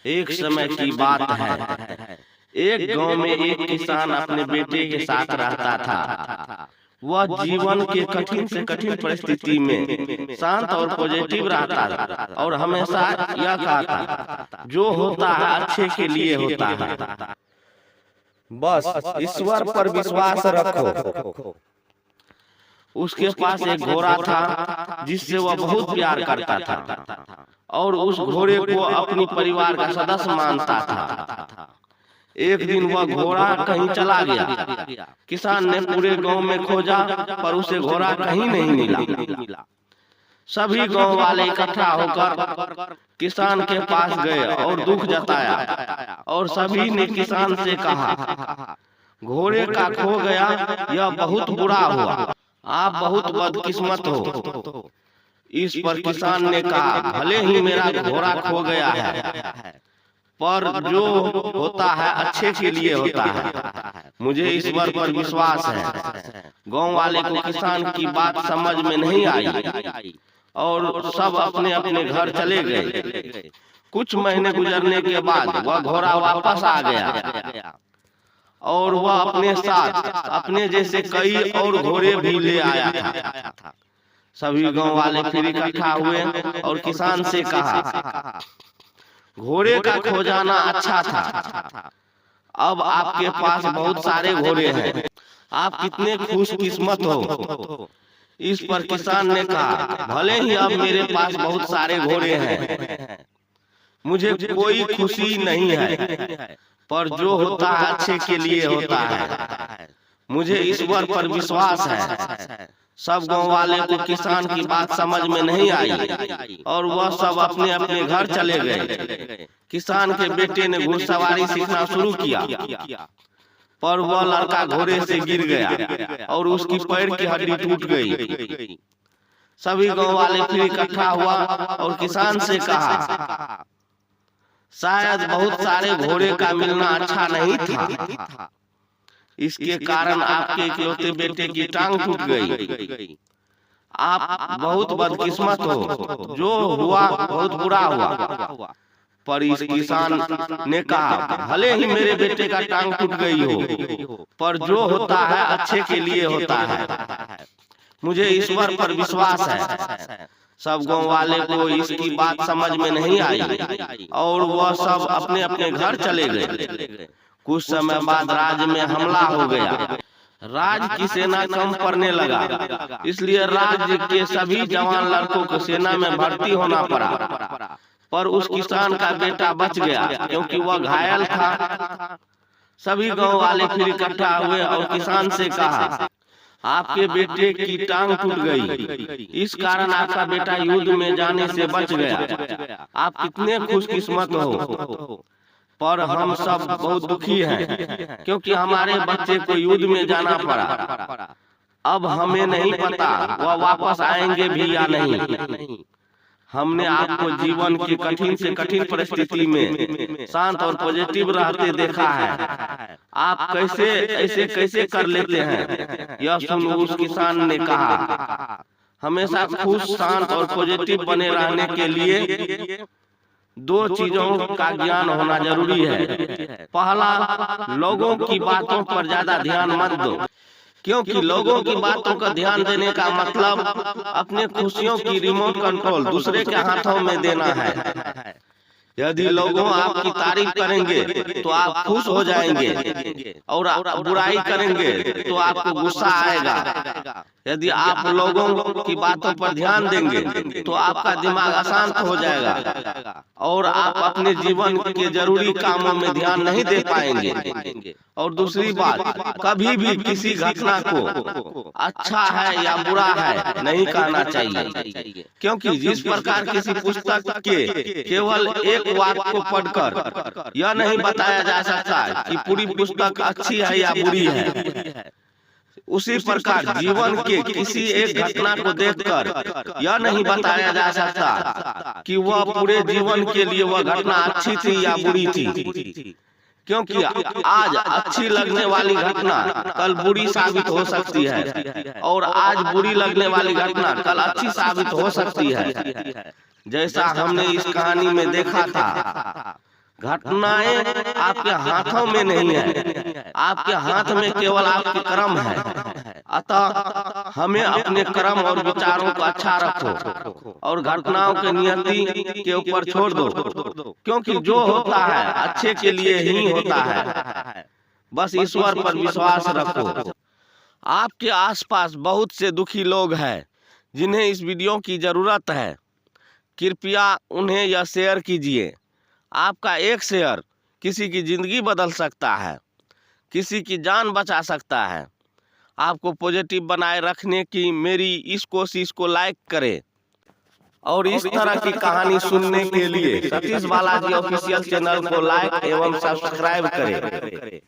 एक समय की बात है, एक गांव में एक किसान अपने बेटे के साथ रहता था। वह जीवन के कठिन से कठिन परिस्थिति में शांत और पॉजिटिव रहता था और हमेशा यह कहता, जो होता है अच्छे के लिए होता है, बस ईश्वर पर विश्वास रखो। उसके पास एक घोड़ा था जिससे वह बहुत प्यार करता था और उस घोड़े को अपनी परिवार का सदस्य मानता था। एक दिन वह घोड़ा कहीं चला गया। किसान ने पूरे गांव में खोजा पर उसे घोड़ा कहीं नहीं मिला। सभी गांव वाले इकट्ठा होकर किसान के पास गए और दुख जताया और सभी ने किसान से कहा, घोड़े का खो गया, यह बहुत बुरा हुआ, आप बहुत बदकिस्मत हो। इस पर किसान ने कहा, भले ही मेरा घोड़ा खो गया है पर जो होता है अच्छे के लिए होता है, मुझे ईश्वर पर विश्वास है। गांव वाले को किसान की बात समझ में नहीं आई और सब अपने अपने घर चले गए। कुछ महीने गुजरने के बाद वह घोड़ा वापस आ गया और वह अपने साथ अपने जैसे कई और घोड़े भी ले आया था। सभी गांव वाले फिर इकट्ठा हुए और किसान से कहा, घोड़े का खो जाना अच्छा था, अब आपके पास बहुत सारे घोड़े हैं, आप कितने खुशकिस्मत हो। इस पर किसान ने कहा, भले ही अब मेरे पास बहुत सारे घोड़े हैं, मुझे कोई खुशी नहीं है, पर जो होता है अच्छे के लिए होता है, मुझे ईश्वर पर विश्वास है। सब गांव वाले को किसान की बात समझ में नहीं आई और वह सब अपने अपने घर चले गए। किसान के बेटे ने घुड़सवारी सीखना शुरू किया पर वह लड़का घोड़े से गिर गया और उसकी पैर की हड्डी टूट गई। सभी गांव वाले फिर इकट्ठा हुआ और किसान से कहा, शायद बहुत सारे घोड़े का मिलना अच्छा नहीं था, इसके कारण आपके इकलौते बेटे की टांग टूट गई। आप बहुत बदकिस्मत हो, जो हुआ बहुत बुरा हुआ। पर इस किसान ने कहा, भले ही मेरे बेटे का टांग टूट गई हो, पर जो होता है अच्छे के लिए होता है, मुझे ईश्वर पर विश्वास है। सब गांव वाले को इसकी बात समझ में नहीं आई और वह सब अपने अपने घर चले गए। कुछ समय बाद राज्य में हमला हो गया। राज्य की सेना कम पड़ने लगा, इसलिए राज्य के सभी जवान लड़कों को सेना में भर्ती होना पड़ा। पर उस किसान का बेटा बच गया क्योंकि वह घायल था। सभी गांव वाले फिर इकट्ठा हुए और किसान से कहा, आपके बेटे की टांग टूट गई, इस कारण आपका बेटा युद्ध में जाने से बच गया, आप कितने खुशकिस्मत हो। पर हम सब बहुत दुखी हैं क्योंकि हमारे बच्चे को युद्ध में जाना पड़ा। अब हमें नहीं पता वह वापस आएंगे भी या नहीं। हमने आपको जीवन की कठिन से कठिन परिस्थिति में शांत और पॉजिटिव रहते देखा है, आप कैसे ऐसे कैसे कर लेते हैं। यह सुन उस किसान ने कहा, हमेशा खुश, शांत और पॉजिटिव बने रहने के लिए दो चीजों का ज्ञान होना जरूरी है। पहला, लोगों की बातों पर ज्यादा ध्यान मत दो, क्योंकि लोगों की बातों का ध्यान देने का मतलब अपने खुशियों की रिमोट कंट्रोल दूसरे के हाथों में देना है। यदि लोग आपकी तारीफ करेंगे तो आप खुश हो जाएंगे और बुराई करेंगे तो आपको गुस्सा आएगा। यदि आप लोगों की बातों पर ध्यान देंगे तो आपका दिमाग अशांत हो जाएगा और आप अपने जीवन के जरूरी कामों में ध्यान नहीं दे पाएंगे। और दूसरी बात, कभी भी किसी घटना को अच्छा है या बुरा है नहीं कहना चाहिए, क्योंकि जिस प्रकार किसी पुस्तक के केवल एक वाक्य को पढ़कर यह नहीं बताया जा सकता कि पूरी पुस्तक अच्छी है या बुरी है, उसी प्रकार जीवन के किसी एक घटना को देखकर यह नहीं बताया जा सकता कि वह पूरे जीवन के लिए वह घटना अच्छी थी या बुरी थी, क्योंकि आज अच्छी लगने वाली घटना कल बुरी साबित हो सकती है और आज बुरी लगने वाली घटना कल अच्छी साबित हो सकती है। जैसा हमने इस कहानी में देखा था, घटनाएं आपके हाथों में नहीं है, आपके हाथ में केवल आपके कर्म है। अतः हमें अपने कर्म और विचारों को अच्छा रखो और घटनाओं के नियति के ऊपर छोड़ दो, क्योंकि जो होता है अच्छे के लिए ही होता है। बस ईश्वर पर विश्वास रखो। आपके आसपास बहुत से दुखी लोग हैं जिन्हें इस वीडियो की जरूरत है। कृपया उन्हें यह शेयर कीजिए। आपका एक शेयर किसी की जिंदगी बदल सकता है, किसी की जान बचा सकता है। आपको पॉजिटिव बनाए रखने की मेरी इस कोशिश को लाइक करें और इस तरह की कहानी सुनने के लिए सतीश बालाजी ऑफिशियल चैनल को लाइक एवं सब्सक्राइब करें।